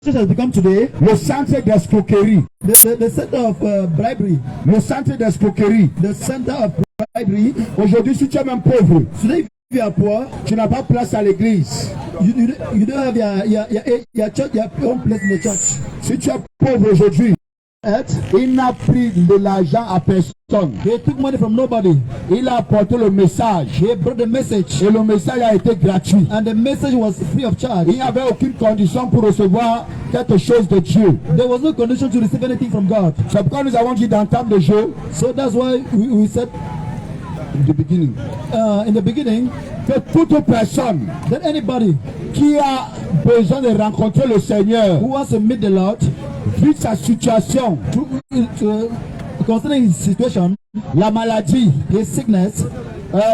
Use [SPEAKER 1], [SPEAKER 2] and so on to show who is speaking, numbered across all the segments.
[SPEAKER 1] church has become today
[SPEAKER 2] le centre d'escroquerie.
[SPEAKER 1] the center of bribery.
[SPEAKER 2] Le centre d'escroquerie.
[SPEAKER 1] The center of bribery.
[SPEAKER 2] Aujourd'hui, si tu es même pauvre,
[SPEAKER 1] Today, if you are poor,
[SPEAKER 2] tu n'as pas place à l'église.
[SPEAKER 1] you don't have your church, your own place in the church.
[SPEAKER 2] Si tu es pauvre aujourd'hui, il n'a pris de l'argent à personne.
[SPEAKER 1] He took money from nobody.
[SPEAKER 2] Il a apporté le message.
[SPEAKER 1] He brought the message.
[SPEAKER 2] Et le message a été gratuit.
[SPEAKER 1] And the message was free of charge.
[SPEAKER 2] Il n'y avait aucune condition pour recevoir quelque chose de Dieu.
[SPEAKER 1] There was no condition to receive anything from God.
[SPEAKER 2] C'est pourquoi nous avons dit d'entendre le jeu.
[SPEAKER 1] So that's why we said
[SPEAKER 2] In the beginning.
[SPEAKER 1] In the beginning,
[SPEAKER 2] Que toute personne
[SPEAKER 1] that anybody
[SPEAKER 2] qui a besoin de rencontrer le Seigneur,
[SPEAKER 1] who wants to meet the Lord,
[SPEAKER 2] vu sa situation,
[SPEAKER 1] concerning his situation,
[SPEAKER 2] la maladie,
[SPEAKER 1] his sickness,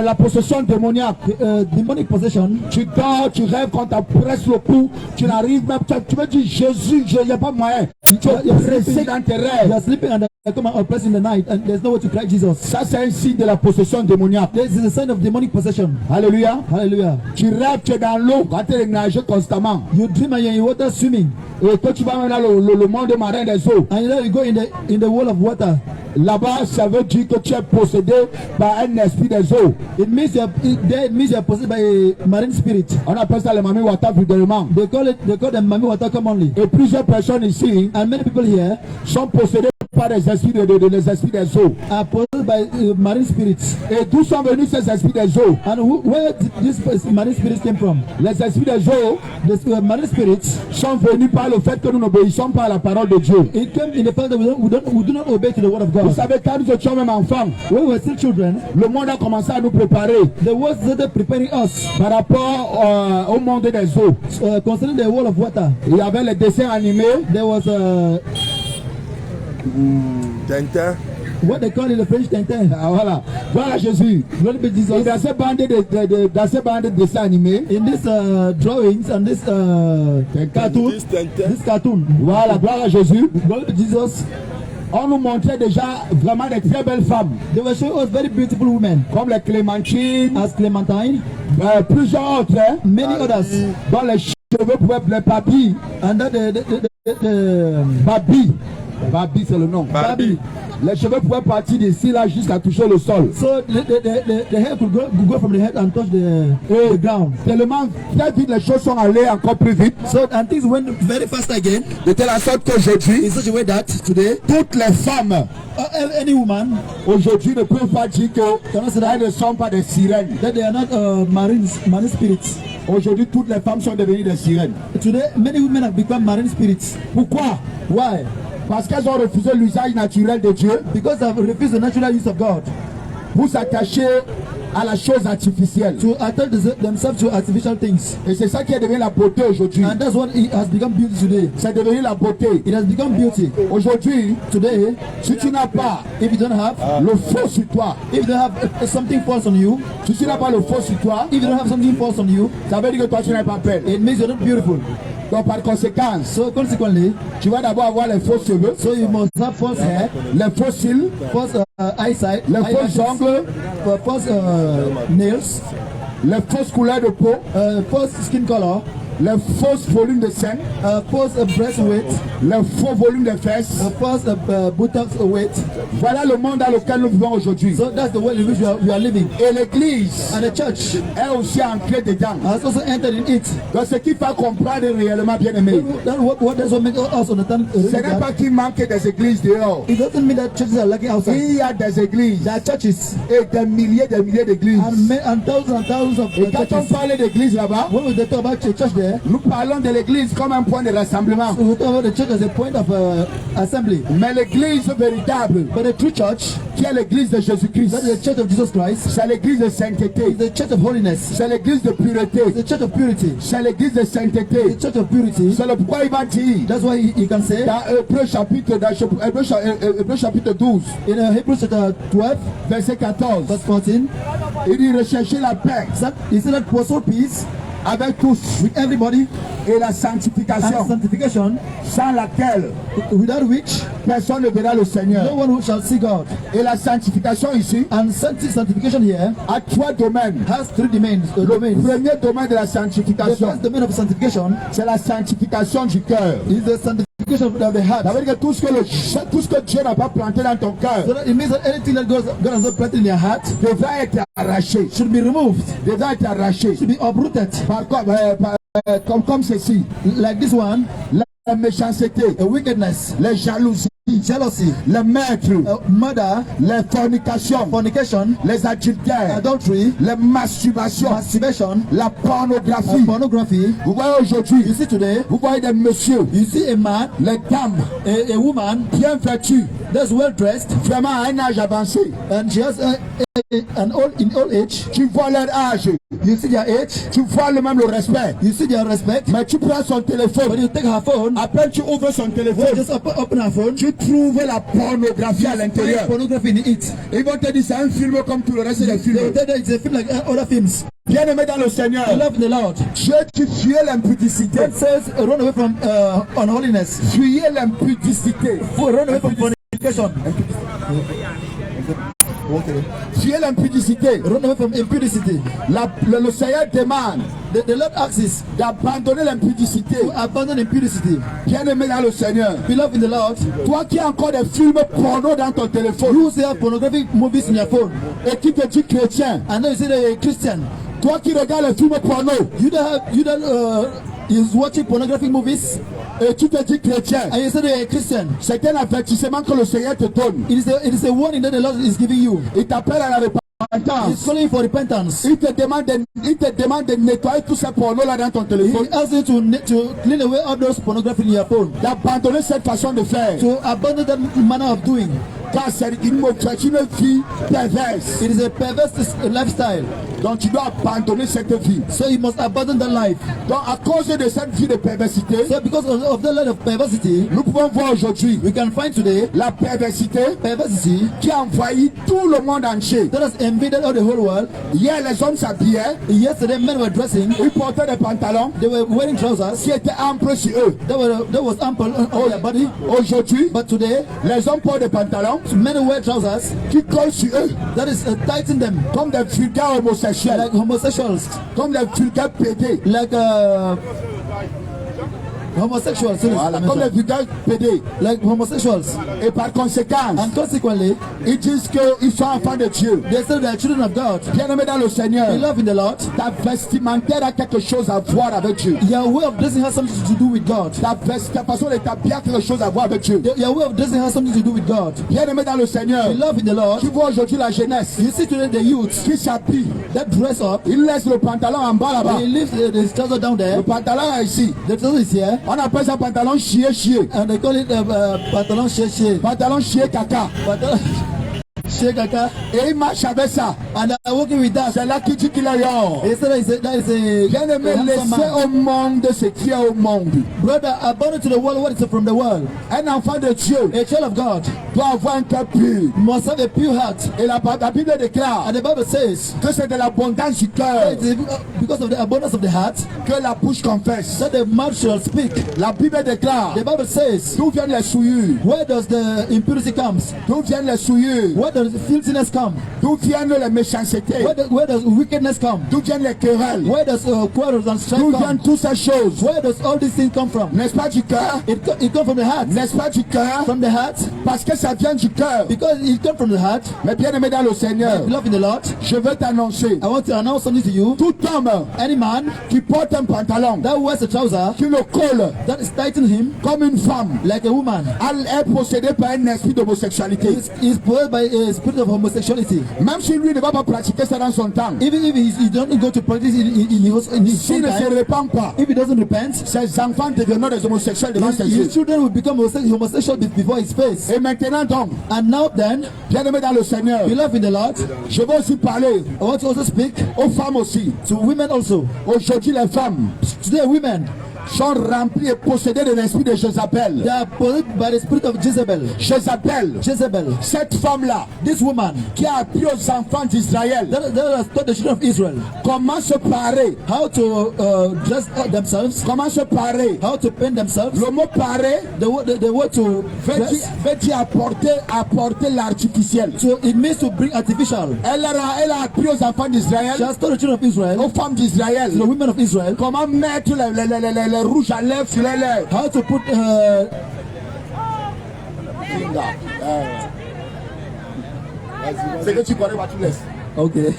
[SPEAKER 2] la possession démoniaque,
[SPEAKER 1] demonic possession,
[SPEAKER 2] tu dors, tu rêves quand tu presses le cou, tu n'arrives même, tu me dis Jésus, il n'y a pas moyen. Tu es pressé dans tes
[SPEAKER 1] you
[SPEAKER 2] rêves.
[SPEAKER 1] are sleeping and they come and oppress in the night and there's no way to cry Jesus.
[SPEAKER 2] Ça, c'est un signe de la possession démoniaque.
[SPEAKER 1] This is a sign of demonic possession.
[SPEAKER 2] Alléluia.
[SPEAKER 1] Hallelujah.
[SPEAKER 2] Tu rêves, tu es dans l'eau, quand tu es nagé constamment.
[SPEAKER 1] You dream and you're in water swimming.
[SPEAKER 2] Et quand tu vas même dans le monde marin des eaux,
[SPEAKER 1] And then you go in the wall of water.
[SPEAKER 2] là-bas, ça veut dire que tu es possédé par un esprit des eaux.
[SPEAKER 1] It means you're possessed by a marine spirit.
[SPEAKER 2] On appelle ça le mami water vulgairement.
[SPEAKER 1] They call them mami water commonly.
[SPEAKER 2] Et plusieurs personnes ici
[SPEAKER 1] And many people here
[SPEAKER 2] sont possédés par des esprits des esprits des eaux.
[SPEAKER 1] are possessed by marine spirits.
[SPEAKER 2] Et d'où sont venus ces esprits des eaux?
[SPEAKER 1] And where did this marine spirits came from?
[SPEAKER 2] Les esprits des eaux
[SPEAKER 1] The marine spirits,
[SPEAKER 2] sont venus par le fait que nous n'obéissons pas à la parole de Dieu.
[SPEAKER 1] it came in the fact that we do not obey to the word of
[SPEAKER 2] Vous
[SPEAKER 1] God.
[SPEAKER 2] savez, quand nous étions même enfants,
[SPEAKER 1] When we were still children,
[SPEAKER 2] le monde a commencé à nous préparer
[SPEAKER 1] the word started preparing us
[SPEAKER 2] par rapport au monde des eaux.
[SPEAKER 1] concerning the wall of water.
[SPEAKER 2] Il y avait les dessins animés,
[SPEAKER 1] There was
[SPEAKER 3] Tintin.
[SPEAKER 1] what they call in the French Tintin.
[SPEAKER 2] ah, voilà, voilà Jésus.
[SPEAKER 1] Glory be
[SPEAKER 2] Et
[SPEAKER 1] Jesus.
[SPEAKER 2] dans ces bandes de dessins animés,
[SPEAKER 1] In this drawings and this cartoon,
[SPEAKER 3] This Tintin.
[SPEAKER 1] this cartoon,
[SPEAKER 2] voilà, gloire à Jésus,
[SPEAKER 1] glory be Jesus.
[SPEAKER 2] on nous montrait déjà vraiment des très belles femmes,
[SPEAKER 1] They were showing us very beautiful women,
[SPEAKER 2] comme les Clémentines,
[SPEAKER 1] as Clementine,
[SPEAKER 2] plusieurs autres, hein,
[SPEAKER 1] many others,
[SPEAKER 2] dont les cheveux pouvaient les papilles.
[SPEAKER 1] and that the
[SPEAKER 2] Babi, c'est le nom.
[SPEAKER 1] Babi.
[SPEAKER 2] Les cheveux pouvaient partir d'ici là jusqu'à toucher le sol.
[SPEAKER 1] So the hair could go from the head and touch the ground.
[SPEAKER 2] Tellement très vite, les choses sont allées encore plus vite.
[SPEAKER 1] So and things went very fast again.
[SPEAKER 2] De telle sorte qu'aujourd'hui,
[SPEAKER 1] In such a way that today,
[SPEAKER 2] toutes les femmes
[SPEAKER 1] any woman
[SPEAKER 2] aujourd'hui ne peuvent pas dire qu'elles ne sont pas des sirènes.
[SPEAKER 1] that they are not marine spirits.
[SPEAKER 2] Aujourd'hui, toutes les femmes sont devenues des sirènes.
[SPEAKER 1] Today, many women have become marine spirits.
[SPEAKER 2] Pourquoi?
[SPEAKER 1] Why?
[SPEAKER 2] Parce qu'elles ont refusé l'usage naturel de Dieu
[SPEAKER 1] Because they have refused the natural use of God
[SPEAKER 2] pour s'attacher à la chose artificielle.
[SPEAKER 1] to attach themselves to artificial things.
[SPEAKER 2] Et c'est ça qui est devenu la beauté aujourd'hui.
[SPEAKER 1] And that's what it has become beauty today.
[SPEAKER 2] C'est devenu la beauté.
[SPEAKER 1] It has become beauty.
[SPEAKER 2] Aujourd'hui,
[SPEAKER 1] Today,
[SPEAKER 2] si tu n'as pas
[SPEAKER 1] if you don't have,
[SPEAKER 2] le faux sur toi,
[SPEAKER 1] if you don't have something false on you,
[SPEAKER 2] si tu n'as pas le faux sur toi,
[SPEAKER 1] if you don't have something false on you,
[SPEAKER 2] ça veut dire que toi tu n'es pas belle.
[SPEAKER 1] it means you're not beautiful.
[SPEAKER 2] Donc par conséquent,
[SPEAKER 1] So consequently,
[SPEAKER 2] tu vas d'abord avoir les faux cheveux,
[SPEAKER 1] so you must have false hair,
[SPEAKER 2] les faux cils,
[SPEAKER 1] false eyesight,
[SPEAKER 2] les faux
[SPEAKER 1] eyelashes,
[SPEAKER 2] ongles,
[SPEAKER 1] false nails,
[SPEAKER 2] les fausses couleurs de peau,
[SPEAKER 1] false skin color,
[SPEAKER 2] les fausses volumes de seins,
[SPEAKER 1] false breast weight,
[SPEAKER 2] les faux volumes de fesses.
[SPEAKER 1] false buttocks weight.
[SPEAKER 2] Voilà le monde dans lequel nous vivons aujourd'hui.
[SPEAKER 1] So that's the way in which we are living.
[SPEAKER 2] Et l'église
[SPEAKER 1] And the church
[SPEAKER 2] est aussi ancrée dedans.
[SPEAKER 1] has also entered in it.
[SPEAKER 2] Donc ce qu'il faut comprendre réellement, bien aimé,
[SPEAKER 1] That's what makes us understand.
[SPEAKER 2] ce n'est pas qu'il manque des églises dehors.
[SPEAKER 1] It doesn't mean that churches are lacking outside.
[SPEAKER 2] Il y a des églises
[SPEAKER 1] There are churches
[SPEAKER 2] et des milliers d'églises.
[SPEAKER 1] and thousands of
[SPEAKER 2] Et quand on
[SPEAKER 1] churches.
[SPEAKER 2] parle d'église là-bas,
[SPEAKER 1] When we talk about church there,
[SPEAKER 2] nous parlons de l'église comme un point de rassemblement.
[SPEAKER 1] we talk about the church as a point of assembly.
[SPEAKER 2] Mais l'église véritable,
[SPEAKER 1] But the true church,
[SPEAKER 2] qui est l'église de Jésus-Christ,
[SPEAKER 1] that is the church of Jesus Christ,
[SPEAKER 2] c'est l'église de
[SPEAKER 1] is
[SPEAKER 2] sainteté,
[SPEAKER 1] the church of holiness,
[SPEAKER 2] c'est l'église de pureté,
[SPEAKER 1] the church of purity,
[SPEAKER 2] c'est l'église de
[SPEAKER 1] the
[SPEAKER 2] sainteté.
[SPEAKER 1] church of purity.
[SPEAKER 2] C'est le pourquoi il va dire
[SPEAKER 1] That's why he can say
[SPEAKER 2] dans Hébreu chapitre 12,
[SPEAKER 1] in Hebrews chapter 12,
[SPEAKER 2] verset 14,
[SPEAKER 1] verse 14,
[SPEAKER 2] il dit recherchez la paix
[SPEAKER 1] he said that pursue peace
[SPEAKER 2] avec tous,
[SPEAKER 1] with everybody,
[SPEAKER 2] et la
[SPEAKER 1] and
[SPEAKER 2] sanctification,
[SPEAKER 1] sanctification,
[SPEAKER 2] sans laquelle
[SPEAKER 1] without which
[SPEAKER 2] personne ne verra le
[SPEAKER 1] no
[SPEAKER 2] Seigneur.
[SPEAKER 1] one shall see God.
[SPEAKER 2] Et la sanctification ici
[SPEAKER 1] And sanctification here
[SPEAKER 2] a 3 domaines.
[SPEAKER 1] has 3 domains.
[SPEAKER 2] Le premier domaine de la
[SPEAKER 1] The
[SPEAKER 2] sanctification,
[SPEAKER 1] first domain of sanctification
[SPEAKER 2] c'est la sanctification du cœur.
[SPEAKER 1] is the sanctification of the heart.
[SPEAKER 2] Ça veut dire que tout ce que Dieu n'a pas planté dans ton cœur
[SPEAKER 1] So that it means that anything that God has not planted in your heart
[SPEAKER 2] devra être arraché.
[SPEAKER 1] should be removed,
[SPEAKER 2] Devra être arraché.
[SPEAKER 1] should be uprooted.
[SPEAKER 2] Comme ceci.
[SPEAKER 1] Like this one,
[SPEAKER 2] La méchanceté,
[SPEAKER 1] a wickedness,
[SPEAKER 2] les jalousies,
[SPEAKER 1] jealousy,
[SPEAKER 2] les meurtres,
[SPEAKER 1] murder,
[SPEAKER 2] les fornications,
[SPEAKER 1] fornication,
[SPEAKER 2] les adultères,
[SPEAKER 1] adultery,
[SPEAKER 2] les masturbations,
[SPEAKER 1] masturbation,
[SPEAKER 2] la pornographie.
[SPEAKER 1] pornography.
[SPEAKER 2] Vous voyez aujourd'hui,
[SPEAKER 1] You see today,
[SPEAKER 2] vous voyez des messieurs,
[SPEAKER 1] you see a man,
[SPEAKER 2] les dames
[SPEAKER 1] a woman
[SPEAKER 2] bien vêtues,
[SPEAKER 1] that's well dressed,
[SPEAKER 2] vraiment à un âge avancé.
[SPEAKER 1] and she has in old age.
[SPEAKER 2] Tu vois leur âge,
[SPEAKER 1] You see their age,
[SPEAKER 2] tu vois le même le respect.
[SPEAKER 1] you see their respect.
[SPEAKER 2] Mais tu prends son
[SPEAKER 1] When
[SPEAKER 2] téléphone,
[SPEAKER 1] you take her phone,
[SPEAKER 2] à peine tu ouvres son
[SPEAKER 1] when you
[SPEAKER 2] téléphone,
[SPEAKER 1] just open her phone,
[SPEAKER 2] tu trouves la pornographie à
[SPEAKER 1] find
[SPEAKER 2] l'intérieur.
[SPEAKER 1] pornography in it.
[SPEAKER 2] Ils vont te dire c'est un film comme tout le reste des
[SPEAKER 1] They
[SPEAKER 2] films.
[SPEAKER 1] will tell you it's a film like other films.
[SPEAKER 2] Bien aimé dans le Seigneur,
[SPEAKER 1] I love the Lord.
[SPEAKER 2] Dieu, tu fuyais l'impudicité.
[SPEAKER 1] God says, run away from unholiness.
[SPEAKER 2] Fuyez l'impudicité.
[SPEAKER 1] Run away from fornication.
[SPEAKER 2] Fuyez l'impudicité.
[SPEAKER 1] Run away from impudicity.
[SPEAKER 2] Le Seigneur demande
[SPEAKER 1] The Lord asks us
[SPEAKER 2] d'abandonner l'impudicité.
[SPEAKER 1] to abandon impudicity.
[SPEAKER 2] Bien aimé dans le Seigneur,
[SPEAKER 1] Beloved in the Lord,
[SPEAKER 2] toi qui as encore des films porno dans ton téléphone
[SPEAKER 1] you say have pornographic movies in your phone,
[SPEAKER 2] et qui te dit chrétien,
[SPEAKER 1] and now you say that you're a Christian.
[SPEAKER 2] toi qui regardes les films porno
[SPEAKER 1] You don't is watching pornographic movies,
[SPEAKER 2] et tu te dis chrétien,
[SPEAKER 1] and you say that you're a Christian.
[SPEAKER 2] c'est un avertissement que le Seigneur te donne.
[SPEAKER 1] It is a warning that the Lord is giving you.
[SPEAKER 2] Il t'appelle à la
[SPEAKER 1] He's
[SPEAKER 2] repentance.
[SPEAKER 1] calling for repentance.
[SPEAKER 2] Il te demande de nettoyer tous ces pornos là dans ton téléphone,
[SPEAKER 1] He asks you to clean away all those pornography in your phone,
[SPEAKER 2] d'abandonner cette façon de faire.
[SPEAKER 1] to abandon that manner of doing.
[SPEAKER 2] Car c'est une vie perverse.
[SPEAKER 1] It is a perverse lifestyle.
[SPEAKER 2] Donc tu dois abandonner cette vie.
[SPEAKER 1] So you must abandon that life.
[SPEAKER 2] Donc à cause de cette vie de perversité,
[SPEAKER 1] So because of that life of perversity,
[SPEAKER 2] nous pouvons voir aujourd'hui
[SPEAKER 1] we can find today
[SPEAKER 2] la perversité
[SPEAKER 1] perversity
[SPEAKER 2] qui a envahi tout le monde entier.
[SPEAKER 1] that has invaded all the whole world.
[SPEAKER 2] Hier, les hommes s'habillaient,
[SPEAKER 1] Yesterday, men were dressing.
[SPEAKER 2] ils portaient des pantalons
[SPEAKER 1] They were wearing trousers
[SPEAKER 2] qui étaient amples sur eux.
[SPEAKER 1] that was ample on their body.
[SPEAKER 2] Aujourd'hui,
[SPEAKER 1] But today,
[SPEAKER 2] les hommes portent des pantalons
[SPEAKER 1] men wear trousers
[SPEAKER 2] qui collent sur eux
[SPEAKER 1] that is tighten them
[SPEAKER 2] comme des vulgaires homosexuels,
[SPEAKER 1] like homosexuals,
[SPEAKER 2] comme des vulgaires pédés.
[SPEAKER 1] like homosexuals. So
[SPEAKER 2] Voilà, comme les vulgaires pédés.
[SPEAKER 1] like homosexuals.
[SPEAKER 2] Et par conséquent,
[SPEAKER 1] And consequently,
[SPEAKER 2] ils disent qu'ils sont enfants de Dieu.
[SPEAKER 1] they say they are children of God.
[SPEAKER 2] Bien-aimé dans le Seigneur,
[SPEAKER 1] Beloved in the Lord,
[SPEAKER 2] ta vestimentaire a quelque chose à voir avec Dieu.
[SPEAKER 1] your way of dressing has something to do with God.
[SPEAKER 2] Ta façon de t'habiller a quelque chose à voir avec Dieu.
[SPEAKER 1] Your way of dressing has something to do with God.
[SPEAKER 2] Bien-aimé dans le Seigneur,
[SPEAKER 1] Beloved in the Lord,
[SPEAKER 2] tu vois aujourd'hui la jeunesse
[SPEAKER 1] you see today the youth
[SPEAKER 2] qui s'habille.
[SPEAKER 1] that dress up,
[SPEAKER 2] Ils laissent le pantalon en bas là-bas.
[SPEAKER 1] they leave the trouser down there.
[SPEAKER 2] Le pantalon est ici.
[SPEAKER 1] The trouser is here,
[SPEAKER 2] On appelle ça pantalon chier.
[SPEAKER 1] and they call it pantalon shake.
[SPEAKER 2] Pantalon chier caca.
[SPEAKER 1] Pantalon shake kaka.
[SPEAKER 2] Et il marche avec ça.
[SPEAKER 1] And I'm working with that.
[SPEAKER 2] C'est là qu'il dit qu'il est young.
[SPEAKER 1] He said that is a
[SPEAKER 2] Bien-aimé,
[SPEAKER 1] handsome
[SPEAKER 2] laissez
[SPEAKER 1] man.
[SPEAKER 2] au monde ce qui est au monde.
[SPEAKER 1] Brother, abandon to the world what is from the world.
[SPEAKER 2] Un enfant de Dieu
[SPEAKER 1] A child of God
[SPEAKER 2] doit avoir un cœur pur.
[SPEAKER 1] must have a pure heart.
[SPEAKER 2] Et la Bible déclare
[SPEAKER 1] And the Bible says
[SPEAKER 2] que c'est de l'abondance du cœur
[SPEAKER 1] it is because of the abundance of the heart
[SPEAKER 2] que la bouche confesse.
[SPEAKER 1] that the mouth shall speak.
[SPEAKER 2] La Bible déclare
[SPEAKER 1] The Bible says,
[SPEAKER 2] d'où viennent les souillures,
[SPEAKER 1] where does the impurity comes?
[SPEAKER 2] d'où viennent les souillures,
[SPEAKER 1] Where does filthiness come?
[SPEAKER 2] d'où viennent les méchancetés,
[SPEAKER 1] Where does wickedness come?
[SPEAKER 2] d'où viennent les querelles,
[SPEAKER 1] Where does quarrels and strife
[SPEAKER 2] d'où
[SPEAKER 1] come?
[SPEAKER 2] viennent toutes ces choses.
[SPEAKER 1] Where does all these things come from?
[SPEAKER 2] N'est-ce pas du cœur?
[SPEAKER 1] It comes from the heart.
[SPEAKER 2] N'est-ce pas du cœur?
[SPEAKER 1] From the heart,
[SPEAKER 2] Parce que ça vient du cœur.
[SPEAKER 1] because it comes from the heart.
[SPEAKER 2] Mais bien aimé dans le Seigneur,
[SPEAKER 1] Beloved in the Lord,
[SPEAKER 2] je veux t'annoncer,
[SPEAKER 1] I want to announce something to you.
[SPEAKER 2] tout homme
[SPEAKER 1] Any man
[SPEAKER 2] qui porte un pantalon,
[SPEAKER 1] that wears a trouser
[SPEAKER 2] qui le colle
[SPEAKER 1] that is tighten him
[SPEAKER 2] comme une femme,
[SPEAKER 1] like a woman
[SPEAKER 2] elle est possédée par un esprit d'homosexualité.
[SPEAKER 1] is possessed by a spirit of homosexuality.
[SPEAKER 2] Même si lui ne va pas pratiquer ça dans son temps,
[SPEAKER 1] Even if he doesn't go to practice in his
[SPEAKER 2] s'il
[SPEAKER 1] own
[SPEAKER 2] ne se
[SPEAKER 1] time,
[SPEAKER 2] répand pas,
[SPEAKER 1] if he doesn't repent,
[SPEAKER 2] ses enfants deviendront des homosexuels devant ses
[SPEAKER 1] his
[SPEAKER 2] yeux.
[SPEAKER 1] children will become homosexual before his face.
[SPEAKER 2] Et maintenant donc,
[SPEAKER 1] And now then,
[SPEAKER 2] bien aimé dans le Seigneur,
[SPEAKER 1] beloved in the Lord,
[SPEAKER 2] je veux aussi parler
[SPEAKER 1] I want to also speak
[SPEAKER 2] aux femmes aussi.
[SPEAKER 1] to women also.
[SPEAKER 2] Aujourd'hui les femmes,
[SPEAKER 1] Today women,
[SPEAKER 2] sont remplis et possédés de l'esprit de Jézabel.
[SPEAKER 1] They are possessed by the spirit of Jezebel.
[SPEAKER 2] Jezabel, cette femme-là,
[SPEAKER 1] This woman
[SPEAKER 2] qui a appris aux enfants d'Israël
[SPEAKER 1] that has taught the children of Israel
[SPEAKER 2] comment se parer,
[SPEAKER 1] how to dress themselves,
[SPEAKER 2] comment se parer.
[SPEAKER 1] how to paint themselves.
[SPEAKER 2] Le mot parer
[SPEAKER 1] The word to dress.
[SPEAKER 2] veut dire apporter l'artificiel.
[SPEAKER 1] So it means to bring artificial.
[SPEAKER 2] Elle a appris aux enfants d'Israël,
[SPEAKER 1] She has taught the children of Israel,
[SPEAKER 2] aux femmes d'Israël,
[SPEAKER 1] the women of Israel,
[SPEAKER 2] comment mettre les rouges à lèvres sur les lèvres.
[SPEAKER 1] how to put
[SPEAKER 2] C'est que tu connais pas, tu laisses.
[SPEAKER 1] okay.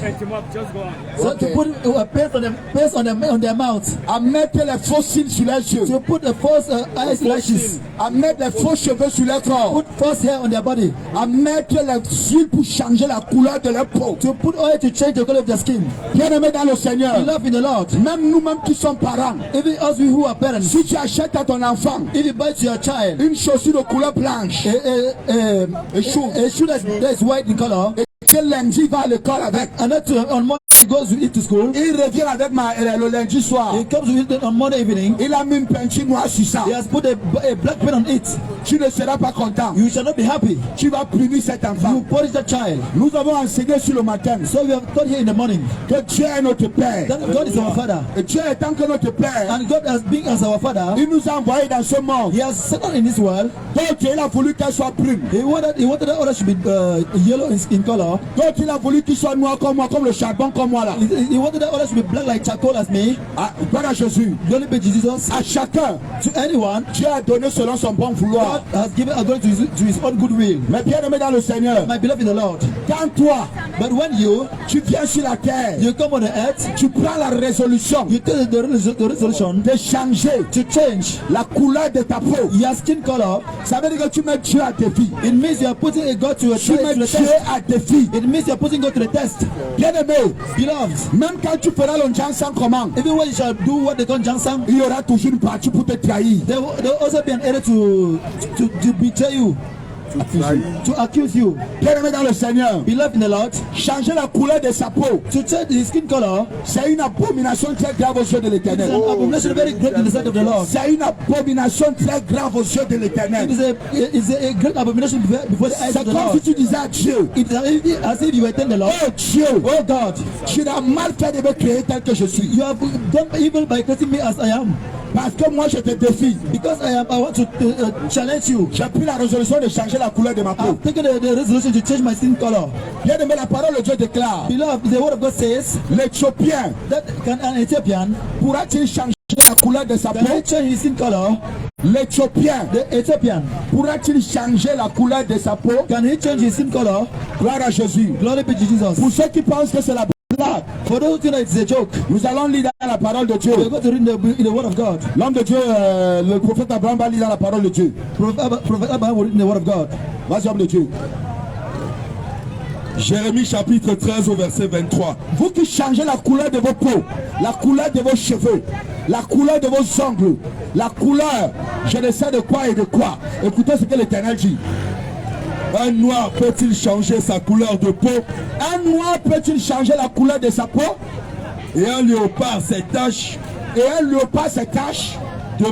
[SPEAKER 1] So
[SPEAKER 2] Okay.
[SPEAKER 1] to put a paste on their mouth,
[SPEAKER 2] À mettre les faux cils sur les yeux,
[SPEAKER 1] to put a false eyelashes,
[SPEAKER 2] à mettre les faux cheveux sur les corps,
[SPEAKER 1] put false hair on their body,
[SPEAKER 2] à mettre les huiles pour changer la couleur de leur peau.
[SPEAKER 1] to put oil to change the color of their skin.
[SPEAKER 2] Bien-aimés dans le Seigneur,
[SPEAKER 1] Beloved in the Lord,
[SPEAKER 2] même nous-mêmes qui sommes parents,
[SPEAKER 1] even us who are parents,
[SPEAKER 2] si tu achètes à ton enfant
[SPEAKER 1] if you buy to your child
[SPEAKER 2] une chaussure de couleur blanche
[SPEAKER 1] a shoe that is white in color,
[SPEAKER 2] et que lundi va à l'école avec,
[SPEAKER 1] and that on Monday he goes with it to school,
[SPEAKER 2] il revient avec le lundi soir,
[SPEAKER 1] he comes with it on Monday evening,
[SPEAKER 2] il a mis une peinture noire sur ça,
[SPEAKER 1] he has put a black pen on it,
[SPEAKER 2] tu ne seras pas content,
[SPEAKER 1] you shall not be happy.
[SPEAKER 2] tu vas punir cet
[SPEAKER 1] You
[SPEAKER 2] enfant.
[SPEAKER 1] punish that child.
[SPEAKER 2] Nous avons enseigné sur le matin
[SPEAKER 1] So we have taught here in the morning
[SPEAKER 2] que Dieu est notre Père.
[SPEAKER 1] that God is our Father,
[SPEAKER 2] Et Dieu étant que notre Père,
[SPEAKER 1] and God has been as our Father.
[SPEAKER 2] il nous a envoyés dans ce monde.
[SPEAKER 1] He has set us in this world.
[SPEAKER 2] Donc il a voulu qu'elle soit brune.
[SPEAKER 1] He wanted that other should be yellow in color.
[SPEAKER 2] Donc il a voulu qu'il soit noir comme moi, comme le charbon comme moi là.
[SPEAKER 1] He wanted that other should be black like charcoal as me.
[SPEAKER 2] Ah, gloire à Jésus.
[SPEAKER 1] Glory be to Jesus.
[SPEAKER 2] À chacun,
[SPEAKER 1] To anyone,
[SPEAKER 2] Dieu a donné selon son bon vouloir.
[SPEAKER 1] God has given according to his own good will.
[SPEAKER 2] Mais bien aimé dans le Seigneur,
[SPEAKER 1] My beloved in the Lord.
[SPEAKER 2] quand toi,
[SPEAKER 1] But when
[SPEAKER 2] tu viens sur la terre,
[SPEAKER 1] you come on the earth,
[SPEAKER 2] tu prends la résolution
[SPEAKER 1] you take the resolution
[SPEAKER 2] de changer
[SPEAKER 1] to change
[SPEAKER 2] la couleur de ta peau.
[SPEAKER 1] your skin color.
[SPEAKER 2] Ça veut dire que tu mets Dieu à défi.
[SPEAKER 1] It means you are putting a God to a
[SPEAKER 2] Tu mets
[SPEAKER 1] to the
[SPEAKER 2] Dieu
[SPEAKER 1] test.
[SPEAKER 2] à défi.
[SPEAKER 1] It means you are putting God to the test.
[SPEAKER 2] Bien aimé,
[SPEAKER 1] Beloved,
[SPEAKER 2] même quand tu feras le Jansan comment,
[SPEAKER 1] even when you shall do what they call Jansang,
[SPEAKER 2] il y aura toujours une partie pour te trahir.
[SPEAKER 1] there will also be an area to betray you, to accuse you.
[SPEAKER 2] Bien aimé dans le Seigneur,
[SPEAKER 1] Beloved in the Lord,
[SPEAKER 2] changer la couleur de sa peau,
[SPEAKER 1] to change his skin color
[SPEAKER 2] c'est une abomination très grave aux yeux de
[SPEAKER 1] is
[SPEAKER 2] l'Éternel.
[SPEAKER 1] an abomination very great in the sight of the Lord.
[SPEAKER 2] C'est une abomination très grave aux yeux de
[SPEAKER 1] It
[SPEAKER 2] l'Éternel.
[SPEAKER 1] is a great abomination before the eyes
[SPEAKER 2] C'est
[SPEAKER 1] of the
[SPEAKER 2] comme
[SPEAKER 1] Lord.
[SPEAKER 2] si tu disais à Dieu,
[SPEAKER 1] It is as if you were telling the Lord,
[SPEAKER 2] oh Dieu,
[SPEAKER 1] oh God,
[SPEAKER 2] tu n'as mal fait de me créer tel que je suis.
[SPEAKER 1] you have done evil by creating me as I am.
[SPEAKER 2] Parce que moi je te défie.
[SPEAKER 1] Because I want to challenge you.
[SPEAKER 2] J'ai pris la résolution de changer la couleur de ma peau.
[SPEAKER 1] I've taken the resolution to change my skin color.
[SPEAKER 2] Bien aimé, la parole de Dieu déclare,
[SPEAKER 1] Beloved, the word of God says
[SPEAKER 2] l'Éthiopien
[SPEAKER 1] that an Ethiopian
[SPEAKER 2] pourra-t-il changer la couleur de sa
[SPEAKER 1] can
[SPEAKER 2] peau?
[SPEAKER 1] he change his skin color.
[SPEAKER 2] L'Éthiopien
[SPEAKER 1] The Ethiopian
[SPEAKER 2] pourra-t-il changer la couleur de sa peau?
[SPEAKER 1] can he change his skin color.
[SPEAKER 2] Gloire à Jésus.
[SPEAKER 1] Glory be to Jesus.
[SPEAKER 2] Pour ceux qui pensent que c'est la blague,
[SPEAKER 1] For those who think that it's a joke,
[SPEAKER 2] nous allons lire dans la parole de Dieu.
[SPEAKER 1] we're going to read in the word of God.
[SPEAKER 2] L'homme de Dieu, le prophète Abraham va lire dans la parole de Dieu.
[SPEAKER 1] Prophet Abraham will read in the word of God.
[SPEAKER 2] Vas-y, homme de Dieu.
[SPEAKER 3] Jérémie chapitre 13 au verset 23.
[SPEAKER 2] Vous qui changez la couleur de vos peaux, la couleur de vos cheveux, la couleur de vos ongles, la couleur, je ne sais de quoi et de quoi. Écoutez ce que l'Éternel dit.
[SPEAKER 3] Un noir peut-il changer sa couleur de peau?
[SPEAKER 2] Un noir peut-il changer la couleur de sa peau?
[SPEAKER 3] Et un léopard ses taches?
[SPEAKER 2] Et un léopard se cache?
[SPEAKER 3] De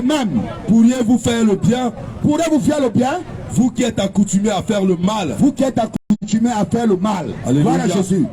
[SPEAKER 3] même, pourriez-vous faire le bien?
[SPEAKER 2] Pourrez-vous faire le bien?
[SPEAKER 3] Vous qui êtes accoutumés à faire le mal.
[SPEAKER 2] Vous qui êtes accoutumés à faire le mal.
[SPEAKER 3] Alléluia.
[SPEAKER 2] Voilà Jésus.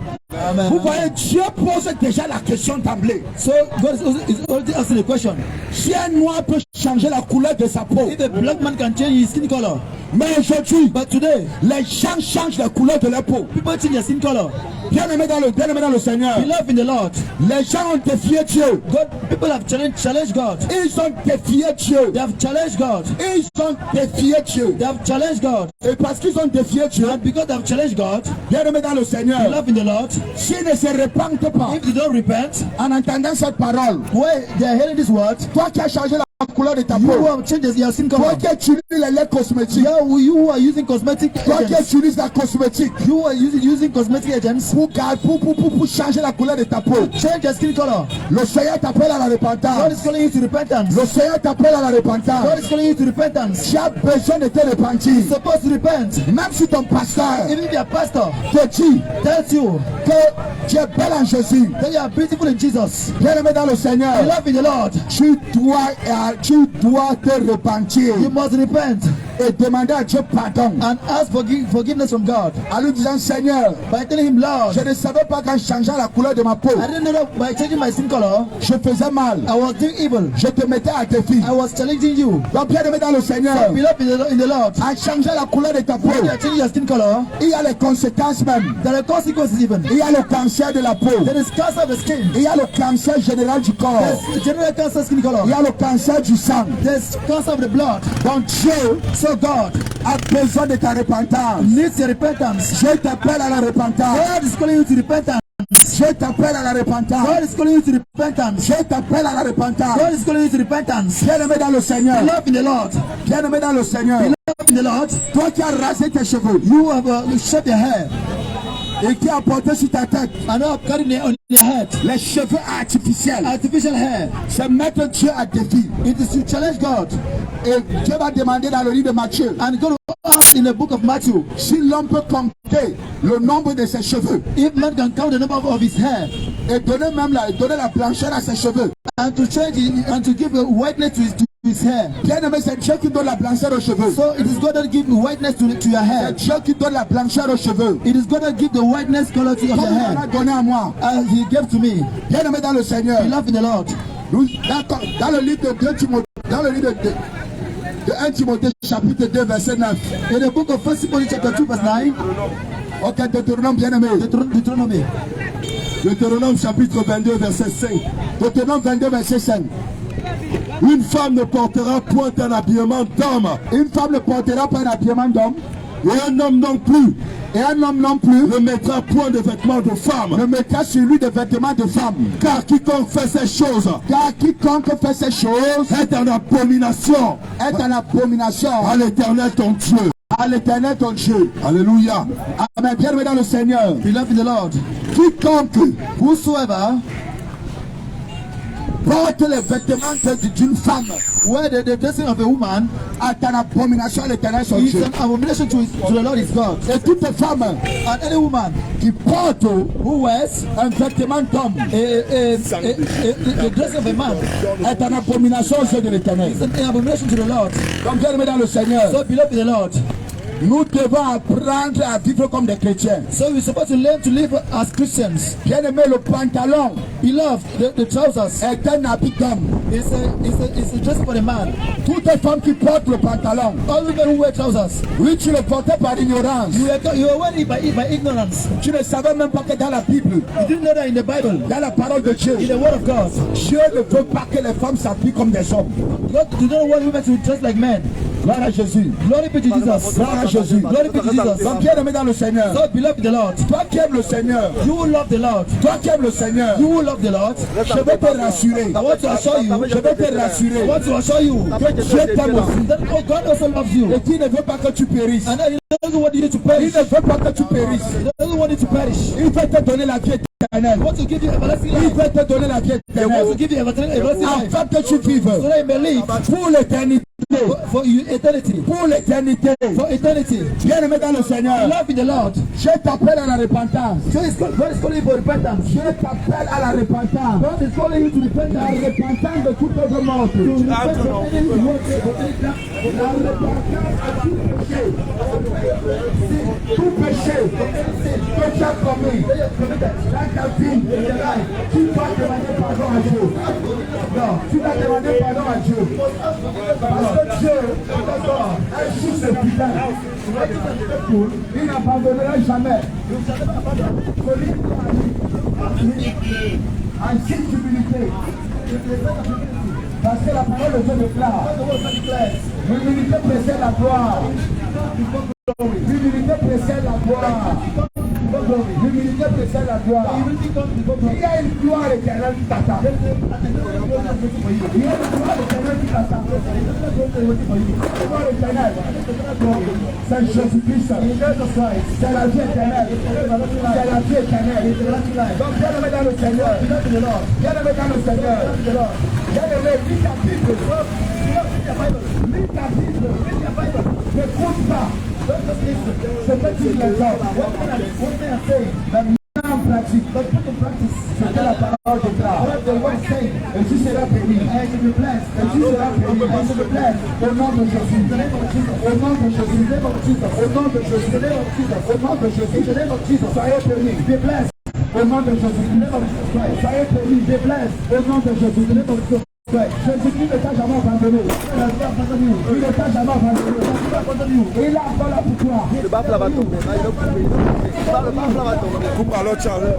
[SPEAKER 1] Amen.
[SPEAKER 2] Vous voyez, Dieu pose déjà la question d'emblée.
[SPEAKER 1] So God is already asking the question.
[SPEAKER 2] Si un noir peut changer la couleur de sa peau,
[SPEAKER 1] If a black man can change his skin color,
[SPEAKER 2] mais aujourd'hui,
[SPEAKER 1] but today
[SPEAKER 2] les gens changent la couleur de leur peau.
[SPEAKER 1] people change their skin color.
[SPEAKER 2] Bien aimé dans le Seigneur,
[SPEAKER 1] Beloved in the Lord,
[SPEAKER 2] les gens ont défié Dieu.
[SPEAKER 1] people have challenged God.
[SPEAKER 2] Ils ont défié Dieu.
[SPEAKER 1] They have challenged God.
[SPEAKER 2] Ils ont défié Dieu.
[SPEAKER 1] They have challenged God.
[SPEAKER 2] Et parce qu'ils ont défié Dieu,
[SPEAKER 1] And because they have challenged God,
[SPEAKER 2] bien aimé dans le Seigneur,
[SPEAKER 1] beloved in the Lord,
[SPEAKER 2] s'ils ne se repentent pas
[SPEAKER 1] if they don't repent,
[SPEAKER 2] en entendant cette parole,
[SPEAKER 1] where they are hearing this word,
[SPEAKER 2] toi qui as changé la couleur de ta
[SPEAKER 1] You
[SPEAKER 2] peau.
[SPEAKER 1] who have changed your skin
[SPEAKER 2] Toi
[SPEAKER 1] color.
[SPEAKER 2] qui utilises les laits cosmétiques.
[SPEAKER 1] Yeah, you who are using cosmetic
[SPEAKER 2] Toi qui
[SPEAKER 1] agents.
[SPEAKER 2] utilises la cosmétique
[SPEAKER 1] You who are using cosmetic agents.
[SPEAKER 2] pour changer la couleur de ta peau.
[SPEAKER 1] Change your skin color.
[SPEAKER 2] Le Seigneur t'appelle à la
[SPEAKER 1] God
[SPEAKER 2] repentance.
[SPEAKER 1] is calling you to repentance.
[SPEAKER 2] Le Seigneur t'appelle à la
[SPEAKER 1] God
[SPEAKER 2] repentance.
[SPEAKER 1] is calling you to repentance.
[SPEAKER 2] Tu as besoin de te repentir.
[SPEAKER 1] You're supposed to repent.
[SPEAKER 2] Même si ton pasteur
[SPEAKER 1] Even if your pastor
[SPEAKER 2] te dit
[SPEAKER 1] tells you
[SPEAKER 2] que tu es belle en Jésus,
[SPEAKER 1] that you are beautiful in Jesus,
[SPEAKER 2] bien-aimé dans le Seigneur,
[SPEAKER 1] you love in the Lord,
[SPEAKER 2] tu dois te repentir
[SPEAKER 1] you must repent
[SPEAKER 2] et demander à Dieu pardon.
[SPEAKER 1] and ask forgiveness from God
[SPEAKER 2] En lui disant, Seigneur,
[SPEAKER 1] by telling him, Lord,
[SPEAKER 2] je ne savais pas qu'en changeant la couleur de ma peau,
[SPEAKER 1] I didn't know that by changing my skin color,
[SPEAKER 2] je faisais mal.
[SPEAKER 1] I was doing evil.
[SPEAKER 2] Je te mettais à défi.
[SPEAKER 1] I was challenging you.
[SPEAKER 2] Donc, bien-aimé dans le Seigneur,
[SPEAKER 1] Beloved in the Lord,
[SPEAKER 2] en changeant la couleur de ta peau,
[SPEAKER 1] when you are changing your skin color,
[SPEAKER 2] il y a les conséquences même.
[SPEAKER 1] there are consequences even.
[SPEAKER 2] Il y a le cancer de la peau.
[SPEAKER 1] There is cancer of the skin.
[SPEAKER 2] Il y a le cancer général du corps.
[SPEAKER 1] There's general cancer skin color.
[SPEAKER 2] Il y a le cancer du sang.
[SPEAKER 1] There's cancer of the blood.
[SPEAKER 2] Donc Dieu
[SPEAKER 1] So God
[SPEAKER 2] a besoin de ta repentance.
[SPEAKER 1] needs your repentance.
[SPEAKER 2] Je t'appelle à la repentance.
[SPEAKER 1] God is calling you to repentance.
[SPEAKER 2] Je t'appelle à la repentance.
[SPEAKER 1] God is calling you to repentance.
[SPEAKER 2] Je t'appelle à la repentance.
[SPEAKER 1] God is calling you to repentance.
[SPEAKER 2] Bien-aimé dans le Seigneur.
[SPEAKER 1] Love in the Lord.
[SPEAKER 2] Bien-aimé dans le Seigneur.
[SPEAKER 1] Love in the Lord.
[SPEAKER 2] Toi qui as rasé tes cheveux
[SPEAKER 1] You have shaved your hair
[SPEAKER 2] et qui as porté sur ta tête
[SPEAKER 1] and now carrying it on your head.
[SPEAKER 2] les cheveux artificiels,
[SPEAKER 1] Artificial hair.
[SPEAKER 2] c'est mettre Dieu à défi.
[SPEAKER 1] It is to challenge God.
[SPEAKER 2] Et Dieu va demander dans le livre de Matthieu
[SPEAKER 1] And God will ask in the book of Matthew,
[SPEAKER 2] si l'homme peut compter le nombre de ses cheveux
[SPEAKER 1] if man can count the number of his hair
[SPEAKER 2] et donner la blancheur à ses cheveux.
[SPEAKER 1] and to change it and to give a whiteness to his hair.
[SPEAKER 2] Bien-aimé, c'est Dieu qui donne la blancheur aux cheveux.
[SPEAKER 1] So it is God that gives whiteness to your
[SPEAKER 2] C'est
[SPEAKER 1] hair.
[SPEAKER 2] Dieu qui donne la blancheur aux cheveux.
[SPEAKER 1] It is God that gives the whiteness color to your
[SPEAKER 2] Comme il en a
[SPEAKER 1] hair.
[SPEAKER 2] donné à moi.
[SPEAKER 1] As he gave to me.
[SPEAKER 2] Bien-aimé dans le Seigneur.
[SPEAKER 1] Beloved in the Lord.
[SPEAKER 2] Dans le livre de 2 Timothée, dans le livre de 1 Timothée chapitre 2 verset 9.
[SPEAKER 1] In the book of 1 Timothy chapter 2 verse 9.
[SPEAKER 2] Ok, Deutéronome bien-aimé.
[SPEAKER 1] Deuteronomy.
[SPEAKER 3] Deutéronome chapitre 22 verset 5.
[SPEAKER 2] Deutéronome 22 verset 5.
[SPEAKER 3] Une femme ne portera point un habillement d'homme.
[SPEAKER 2] Une femme ne portera pas un habillement d'homme.
[SPEAKER 3] Et un homme non plus
[SPEAKER 2] Et un homme non plus
[SPEAKER 3] ne mettra point de vêtements de femme.
[SPEAKER 2] ne mettra sur lui des vêtements de femme.
[SPEAKER 3] Car quiconque fait ces choses
[SPEAKER 2] Car quiconque fait ces choses
[SPEAKER 3] est en abomination
[SPEAKER 2] est en abomination
[SPEAKER 3] à l'Éternel ton Dieu.
[SPEAKER 2] à l'Éternel ton Dieu.
[SPEAKER 3] Alléluia.
[SPEAKER 2] Amen. Bien-aimé dans le Seigneur.
[SPEAKER 1] Beloved in the Lord.
[SPEAKER 2] Quiconque
[SPEAKER 1] Whosoever
[SPEAKER 2] porte les vêtements d'une femme
[SPEAKER 1] wear the dressing of a woman
[SPEAKER 2] est en abomination à l'Éternel son
[SPEAKER 1] is
[SPEAKER 2] Dieu.
[SPEAKER 1] an abomination to the Lord his God.
[SPEAKER 2] Et toute femme
[SPEAKER 1] And any woman
[SPEAKER 2] qui porte
[SPEAKER 1] who wears
[SPEAKER 2] un vêtement d'homme
[SPEAKER 1] the dressing of a man
[SPEAKER 2] est en abomination aux yeux de l'Éternel.
[SPEAKER 1] is an abomination to the Lord.
[SPEAKER 2] Donc bien-aimé dans le Seigneur,
[SPEAKER 1] So beloved in the Lord.
[SPEAKER 2] nous devons apprendre à vivre comme des chrétiens.
[SPEAKER 1] So we're supposed to learn to live as Christians.
[SPEAKER 2] Bien-aimé, le pantalon
[SPEAKER 1] Beloved, the trousers
[SPEAKER 2] est un habit d'homme.
[SPEAKER 1] is a dress for a man.
[SPEAKER 2] Toutes les femmes qui portent le pantalon,
[SPEAKER 1] All women who wear trousers,
[SPEAKER 2] oui, tu le portais par ignorance.
[SPEAKER 1] you are wearing it by ignorance.
[SPEAKER 2] Tu ne savais même pas que dans la Bible,
[SPEAKER 1] You didn't know that in the Bible,
[SPEAKER 2] dans la parole de Dieu,
[SPEAKER 1] in the Word of God,
[SPEAKER 2] Dieu ne veut pas que les femmes s'habillent comme des hommes.
[SPEAKER 1] God do not want women to dress like men.
[SPEAKER 2] Gloire à Jésus.
[SPEAKER 1] Glory be to Jesus.
[SPEAKER 2] Gloire à Jésus.
[SPEAKER 1] Glory be to Jesus.
[SPEAKER 2] Donc bien-aimé dans le Seigneur,
[SPEAKER 1] So beloved the Lord,
[SPEAKER 2] toi qui aimes le Seigneur,
[SPEAKER 1] you will love the Lord.
[SPEAKER 2] toi qui aimes le Seigneur,
[SPEAKER 1] You will love the Lord.
[SPEAKER 2] je vais te rassurer.
[SPEAKER 1] I want to assure you.
[SPEAKER 2] Je vais te rassurer
[SPEAKER 1] I want to assure you
[SPEAKER 2] que Dieu t'aime aussi.
[SPEAKER 1] that God also loves you.
[SPEAKER 2] Et qu'il ne veut pas que tu périsses.
[SPEAKER 1] And He doesn't want you to
[SPEAKER 2] Il
[SPEAKER 1] perish.
[SPEAKER 2] ne veut pas que tu périsses.
[SPEAKER 1] He doesn't want you to perish.
[SPEAKER 2] Il veut te donner la vie éternelle.
[SPEAKER 1] He wants to give you everlasting
[SPEAKER 2] Il
[SPEAKER 1] life.
[SPEAKER 2] veut te donner la vie
[SPEAKER 1] He wants to
[SPEAKER 2] éternelle.
[SPEAKER 1] give you everlasting life.
[SPEAKER 2] Afin que tu vives
[SPEAKER 1] So that you may live
[SPEAKER 2] pour l'éternité.
[SPEAKER 1] for you eternity.
[SPEAKER 2] Pour l'éternité.
[SPEAKER 1] For eternity.
[SPEAKER 2] Bien-aimé dans le Seigneur,
[SPEAKER 1] Love in the Lord.
[SPEAKER 2] je t'appelle à la repentance.
[SPEAKER 1] God is calling you for repentance.
[SPEAKER 2] Je t'appelle à la repentance.
[SPEAKER 1] God is calling you to repentance.
[SPEAKER 2] La repentance de toute œuvre morte.
[SPEAKER 1] To repent from any work,
[SPEAKER 2] La repentance à tout péché. Tout péché que tu as commis dans ta vie, tu dois demander pardon à Dieu. Non, tu dois demander pardon à Dieu. Parce que Dieu est juste ce putain. Il n'abandonnera jamais. En toute humilité. Parce que la parole de Dieu déclare. L'humilité précède la gloire. L'humilité précède la gloire. L'humilité précède la gloire. Il y a une gloire éternelle qui t'attend. Il y a une gloire éternelle qui t'attend. La gloire éternelle, c'est Jésus-Christ. C'est la vie éternelle. C'est la vie éternelle. Donc bien aimé dans le Seigneur. Bien aimé dans le Seigneur. Bien aimé, lis ta Bible. Lis ta Bible. N'écoute pas ce que tu entends. En pratique, c'est la parole de Dieu. Et tu seras béni. Et tu seras béni. Au nom de Jésus. Au nom de Jésus. Au nom de Jésus. Au nom de Jésus. Soyez bénis. Be blessed. Au nom de Jésus. Soyez bénis. Be blessed. Au nom de Jésus. Jésus-Christ ne t'a jamais abandonné. Il ne t'a jamais abandonné. Il a encore la victoire.
[SPEAKER 4] Le baffe là va tomber. Le baffe là va tomber.
[SPEAKER 3] Coupe à l'autre, Charles.